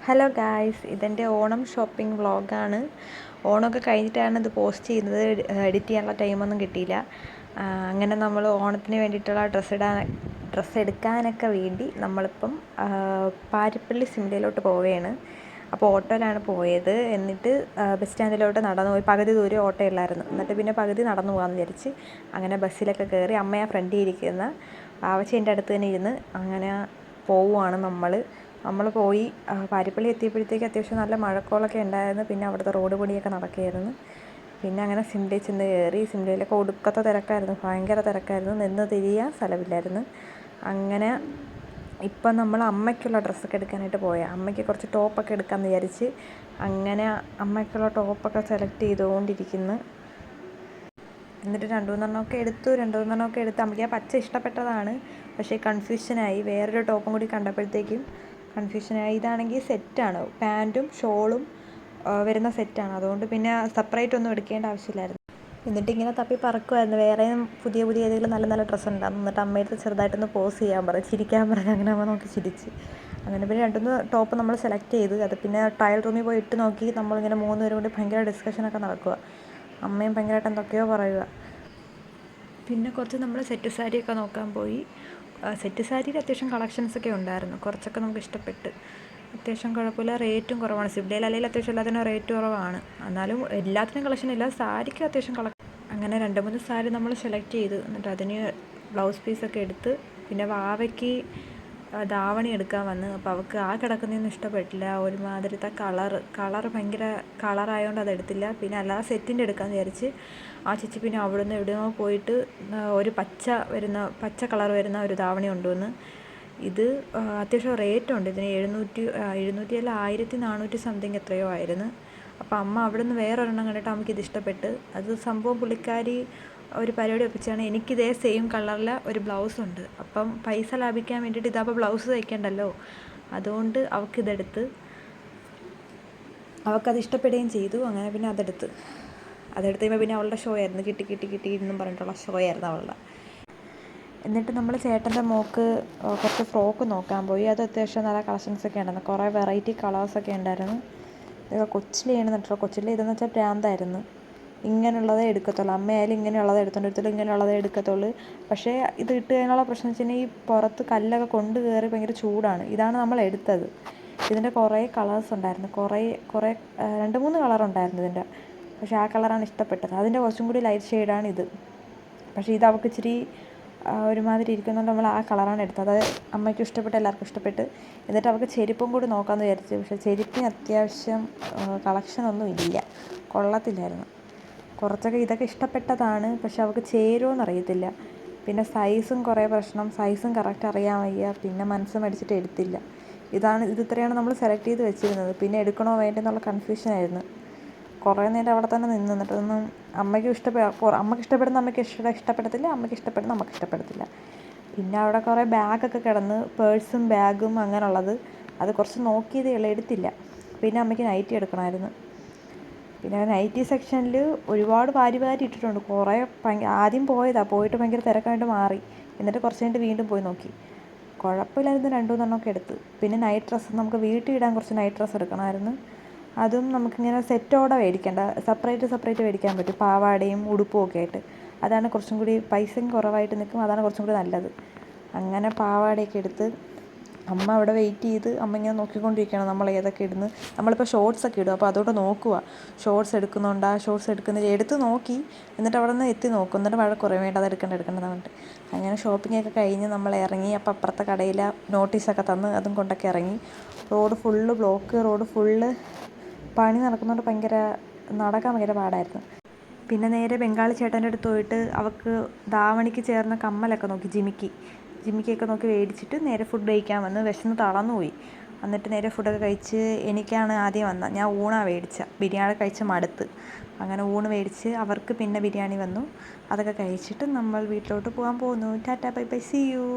Hello guys, ഇതെൻ്റെ Onam shopping വ്ളോഗാണ്. ഓണമൊക്കെ കഴിഞ്ഞിട്ടാണ് ഇത് പോസ്റ്റ് ചെയ്യുന്നത്. എഡിറ്റ് ചെയ്യാനുള്ള ടൈമൊന്നും കിട്ടിയില്ല. അങ്ങനെ നമ്മൾ ഓണത്തിന് വേണ്ടിയിട്ടുള്ള ഡ്രസ്സ് എടുക്കാനൊക്കെ വേണ്ടി നമ്മളിപ്പം പാരിപ്പള്ളി സിംലയിലോട്ട് പോവുകയാണ്. അപ്പോൾ ഓട്ടോയിലാണ് പോയത്. എന്നിട്ട് ബസ് സ്റ്റാൻഡിലോട്ട് നടന്നു പോയി. പകുതി ദൂരം ഓട്ടോ ഉള്ളായിരുന്നു. എന്നിട്ട് പിന്നെ പകുതി നടന്നു പോകാമെന്ന് വിചാരിച്ച് അങ്ങനെ ബസ്സിലൊക്കെ കയറി. അമ്മയെ ഫ്രണ്ടിൽ ഇരിക്കുന്ന ആവശ്യം എൻ്റെ അടുത്ത് തന്നെ ഇരുന്ന് അങ്ങനെ പോവുകയാണ് നമ്മൾ പോയി. പാരിപ്പള്ളി എത്തിയപ്പോഴത്തേക്ക് അത്യാവശ്യം നല്ല മഴക്കോളൊക്കെ ഉണ്ടായിരുന്നു. പിന്നെ അവിടുത്തെ റോഡ് പണിയൊക്കെ നടക്കുകയായിരുന്നു. പിന്നെ അങ്ങനെ സിംലയിൽ ചെന്ന് കയറി. സിംലയിലൊക്കെ ഒടുക്കത്തെ തിരക്കായിരുന്നു, ഭയങ്കര തിരക്കായിരുന്നു. നിന്ന് തിരിയാൻ സ്ഥലമില്ലായിരുന്നു. അങ്ങനെ ഇപ്പം നമ്മൾ അമ്മയ്ക്കുള്ള ഡ്രസ്സൊക്കെ എടുക്കാനായിട്ട് പോയാൽ അമ്മയ്ക്ക് കുറച്ച് ടോപ്പൊക്കെ എടുക്കാമെന്ന് വിചാരിച്ച് അങ്ങനെ അമ്മയ്ക്കുള്ള ടോപ്പൊക്കെ സെലക്ട് ചെയ്തുകൊണ്ടിരിക്കുന്നു. എന്നിട്ട് രണ്ട് മൂന്നെണ്ണമൊക്കെ എടുത്ത് അമ്മയ്ക്ക് ആ പച്ച ഇഷ്ടപ്പെട്ടതാണ്. പക്ഷേ കൺഫ്യൂഷനായി. വേറൊരു ടോപ്പും കൂടി കണ്ടപ്പോഴത്തേക്കും കൺഫ്യൂഷനായി. ഇതാണെങ്കിൽ സെറ്റാണ്, പാൻറ്റും ഷോളും വരുന്ന സെറ്റാണ്. അതുകൊണ്ട് പിന്നെ സെപ്പറേറ്റ് ഒന്നും എടുക്കേണ്ട ആവശ്യമില്ലായിരുന്നു. എന്നിട്ട് ഇങ്ങനെ തപ്പി പറക്കുമായിരുന്നു. വേറെയും പുതിയ ഏതെങ്കിലും നല്ല നല്ല ഡ്രസ്സ് ഉണ്ടാകും. എന്നിട്ട് അമ്മയടുത്ത് ചെറുതായിട്ടൊന്ന് പോസ് ചെയ്യാൻ പറഞ്ഞു, ചിരിക്കാൻ പറഞ്ഞു. അങ്ങനെ അമ്മ നോക്കി ചിരിച്ച്. അങ്ങനെ പിന്നെ രണ്ടുമൂന്ന് ടോപ്പ് നമ്മൾ സെലക്ട് ചെയ്ത്. അത് പിന്നെ ട്രയൽ റൂമിൽ പോയി ഇട്ട് നോക്കി. നമ്മളിങ്ങനെ 3 പേരും കൂടി ഭയങ്കര ഡിസ്കഷനൊക്കെ നടക്കുക. അമ്മയും ഭയങ്കരമായിട്ട് എന്തൊക്കെയോ പറയുക. പിന്നെ കുറച്ച് നമ്മൾ സെറ്റ് സാരിയൊക്കെ നോക്കാൻ പോയി. സെറ്റ് സാരിയിൽ അത്യാവശ്യം കളക്ഷൻസൊക്കെ ഉണ്ടായിരുന്നു. കുറച്ചൊക്കെ നമുക്ക് ഇഷ്ടപ്പെട്ട്. അത്യാവശ്യം കുഴപ്പമില്ല, റേറ്റും കുറവാണ്. സിബ്ലയിൽ അല്ലെങ്കിൽ അത്യാവശ്യം എല്ലാത്തിനും റേറ്റ് കുറവാണ്. എന്നാലും എല്ലാത്തിനും കളക്ഷനില്ല, സാരിക്ക് അത്യാവശ്യം അങ്ങനെ 2-3 സാരി നമ്മൾ സെലക്ട് ചെയ്ത്. എന്നിട്ട് അതിന് ബ്ലൗസ് പീസൊക്കെ എടുത്ത്. പിന്നെ വാവയ്ക്ക് ധാവണി എടുക്കാൻ വന്ന്. അപ്പോൾ അവൾക്ക് ആ കിടക്കുന്നതൊന്നും ഇഷ്ടപ്പെട്ടില്ല. ഒരുമാതിരത്തെ കളർ ഭയങ്കര കളറായതുകൊണ്ട് അതെടുത്തില്ല. പിന്നെ അല്ലാതെ സെറ്റിൻ്റെ എടുക്കാമെന്ന് വിചാരിച്ച് ആ ചേച്ചി പിന്നെ അവിടുന്ന് എവിടെയോ പോയിട്ട് ഒരു പച്ച കളർ വരുന്ന ഒരു ധാവണി കൊണ്ടുവന്ന്. ഇത് അത്യാവശ്യം റേറ്റുണ്ട് ഇതിന്. 700 അല്ല 1400 സംതിങ് എത്രയോ ആയിരുന്നു. അപ്പോൾ അമ്മ അവിടെ നിന്ന് വേറൊരെണ്ണം കണ്ടിട്ട് അമ്മയ്ക്കിത് ഇഷ്ടപ്പെട്ട്. അത് സംഭവം പുള്ളിക്കാരി ഒരു പരിപാടി ഒപ്പിച്ചാണ്. എനിക്കിതേ സെയിം കളറിൽ ഒരു ബ്ലൗസുണ്ട്. അപ്പം പൈസ ലാഭിക്കാൻ വേണ്ടിയിട്ട് ഇതപ്പോൾ ബ്ലൗസ് തയ്ക്കേണ്ടല്ലോ, അതുകൊണ്ട് അവൾക്കിതെടുത്ത്. അവൾക്കത് ഇഷ്ടപ്പെടുകയും ചെയ്തു. അങ്ങനെ പിന്നെ അതെടുത്ത് കഴിയുമ്പോൾ പിന്നെ അവളുടെ ഷോ ആയിരുന്നു. കിട്ടി എന്നും പറഞ്ഞിട്ടുള്ള ഷോ ആയിരുന്നു അവളുടെ. എന്നിട്ട് നമ്മൾ ചേട്ടൻ്റെ മോൾക്ക് കുറച്ച് ഫ്രോക്ക് നോക്കാൻ പോയി. അത് അത്യാവശ്യം നല്ല കളക്ഷൻസൊക്കെ ഉണ്ടായിരുന്നു. കുറേ വെറൈറ്റി കളേഴ്സൊക്കെ ഉണ്ടായിരുന്നു. ഇതൊക്കെ കൊച്ചിലെയാണ് നട്ടോ. കൊച്ചിലെ ഇതെന്ന് വെച്ചാൽ പ്രാന്തായിരുന്നു. ഇങ്ങനെയുള്ളതേ എടുക്കത്തുള്ളൂ. അമ്മയായാലും ഇങ്ങനെയുള്ളതേ ഇങ്ങനെയുള്ളതേ എടുക്കത്തുള്ളൂ. പക്ഷേ ഇത് ഇട്ട് കഴിഞ്ഞുള്ള പ്രശ്നം എന്ന് വെച്ച് കഴിഞ്ഞാൽ ഈ പുറത്ത് കല്ലൊക്കെ കൊണ്ട് കയറി ഭയങ്കര ചൂടാണ്. ഇതാണ് നമ്മൾ എടുത്തത്. ഇതിൻ്റെ കുറേ കളേഴ്സ് ഉണ്ടായിരുന്നു. കുറേ 2-3 കളറുണ്ടായിരുന്നു ഇതിൻ്റെ. പക്ഷേ ആ കളറാണ് ഇഷ്ടപ്പെട്ടത്. അതിൻ്റെ കുറച്ചും കൂടി ലൈറ്റ് ഷെയ്ഡാണ് ഇത്. പക്ഷേ ഇത് അവൾക്ക് ഇച്ചിരി ഒരുമാതിരി ഇരിക്കുന്നതുകൊണ്ട് നമ്മൾ ആ കളറാണ് എടുത്തത്. അത് അമ്മയ്ക്കും ഇഷ്ടപ്പെട്ട്, എല്ലാവർക്കും ഇഷ്ടപ്പെട്ട്. എന്നിട്ട് അവൾക്ക് ചെരുപ്പും കൂടി നോക്കാമെന്ന് വിചാരിച്ചു. പക്ഷേ ചെരുപ്പിന് അത്യാവശ്യം കളക്ഷനൊന്നും ഇല്ല, കൊള്ളത്തില്ലായിരുന്നു. കുറച്ചൊക്കെ ഇതൊക്കെ ഇഷ്ടപ്പെട്ടതാണ്, പക്ഷെ അവൾക്ക് ചേരുമോയെന്ന് അറിയത്തില്ല. പിന്നെ സൈസും കുറേ പ്രശ്നം, സൈസും കറക്റ്റ് അറിയാൻ വയ്യ. പിന്നെ മനസ്സ് മടിച്ചിട്ട് എടുത്തില്ല. ഇത് ഇത്രയാണ് നമ്മൾ സെലക്ട് ചെയ്ത് വെച്ചിരുന്നത്. പിന്നെ എടുക്കണോ വേണ്ടെന്നുള്ള കൺഫ്യൂഷനായിരുന്നു. കുറേ നേരം അവിടെ തന്നെ നിന്നിട്ടൊന്നും അമ്മയ്ക്ക് ഇഷ്ടപ്പെടുന്ന അമ്മയ്ക്ക് ഇഷ്ടപ്പെടത്തില്ല, അമ്മയ്ക്ക് ഇഷ്ടപ്പെടുന്ന നമുക്ക് ഇഷ്ടപ്പെടത്തില്ല. പിന്നെ അവിടെ കുറേ ബാഗൊക്കെ കിടന്ന്, പേഴ്സും ബാഗും അങ്ങനെയുള്ളത്. അത് കുറച്ച് നോക്കിയതേ ഉള്ളൂ, എടുത്തില്ല. പിന്നെ അമ്മയ്ക്ക് നൈറ്റി എടുക്കണമായിരുന്നു. പിന്നെ നൈറ്റി സെക്ഷനിൽ ഒരുപാട് വാരി ഇട്ടിട്ടുണ്ട്. കുറേ ആദ്യം പോയിട്ട് ഭയങ്കര തിരക്കായിട്ട് മാറി. എന്നിട്ട് കുറച്ച് കഴിഞ്ഞിട്ട് വീണ്ടും പോയി നോക്കി. കുഴപ്പമില്ലായിരുന്നു. 2-3 എടുത്ത്. പിന്നെ നൈറ്റ് ഡ്രസ്സ്, നമുക്ക് വീട്ടിൽ ഇടാൻ കുറച്ച് നൈറ്റ് ഡ്രസ്സ് എടുക്കണമായിരുന്നു. അതും നമുക്കിങ്ങനെ സെറ്റോടെ മേടിക്കേണ്ട, സെപ്പറേറ്റ് മേടിക്കാൻ പറ്റും. പാവാടയും ഉടുപ്പും ഒക്കെ ആയിട്ട്. അതാണ് കുറച്ചും കൂടി പൈസയും കുറവായിട്ട് നിൽക്കും. അതാണ് കുറച്ചും കൂടി നല്ലത്. അങ്ങനെ പാവാടയൊക്കെ എടുത്ത് അമ്മ അവിടെ വെയിറ്റ് ചെയ്ത്. അമ്മ ഇങ്ങനെ നോക്കിക്കൊണ്ടിരിക്കുകയാണ് നമ്മൾ ഏതൊക്കെ ഇടുന്നു. നമ്മളിപ്പോൾ ഷോർട്സൊക്കെ ഇടും, അപ്പോൾ അതുകൊണ്ട് നോക്കുക ഷോർട്സ് എടുക്കുന്നില്ല. എടുത്ത് നോക്കി. എന്നിട്ട് അവിടെ നിന്ന് എത്തി നോക്കും. എന്നിട്ട് വഴക്ക് പറയും, വേണ്ട അത് എടുക്കേണ്ടതെന്ന് പറഞ്ഞിട്ട്. അങ്ങനെ ഷോപ്പിങ്ങൊക്കെ കഴിഞ്ഞ് നമ്മൾ ഇറങ്ങി. അപ്പോൾ അപ്പുറത്തെ കടയിൽ നോട്ടീസൊക്കെ തന്ന് അതും കൊണ്ടൊക്കെ ഇറങ്ങി. Road full block, road full പണി നടക്കുന്നതുകൊണ്ട് നടക്കാൻ ഭയങ്കര പാടായിരുന്നു. പിന്നെ നേരെ ബംഗാളി ചേട്ടൻ്റെ അടുത്ത് പോയിട്ട് അവൾക്ക് ധാവണിക്ക് ചേർന്ന കമ്മലൊക്കെ നോക്കി, ജിമിക്കിയൊക്കെ നോക്കി മേടിച്ചിട്ട് നേരെ ഫുഡ് കഴിക്കാൻ വന്ന്. വിശന്ന് തളർന്നു പോയി. എന്നിട്ട് നേരെ ഫുഡൊക്കെ കഴിച്ച്. എനിക്കാണ് ആദ്യം വന്നത്. ഞാൻ ഊണാണ് മേടിച്ചത്. ബിരിയാണി കഴിച്ച് മടുത്ത്. അങ്ങനെ ഊണ് മേടിച്ച്. അവർക്ക് പിന്നെ ബിരിയാണി വന്നു. അതൊക്കെ കഴിച്ചിട്ട് നമ്മൾ വീട്ടിലോട്ട് പോകാൻ പോകുന്നു. Tata bye bye, see U.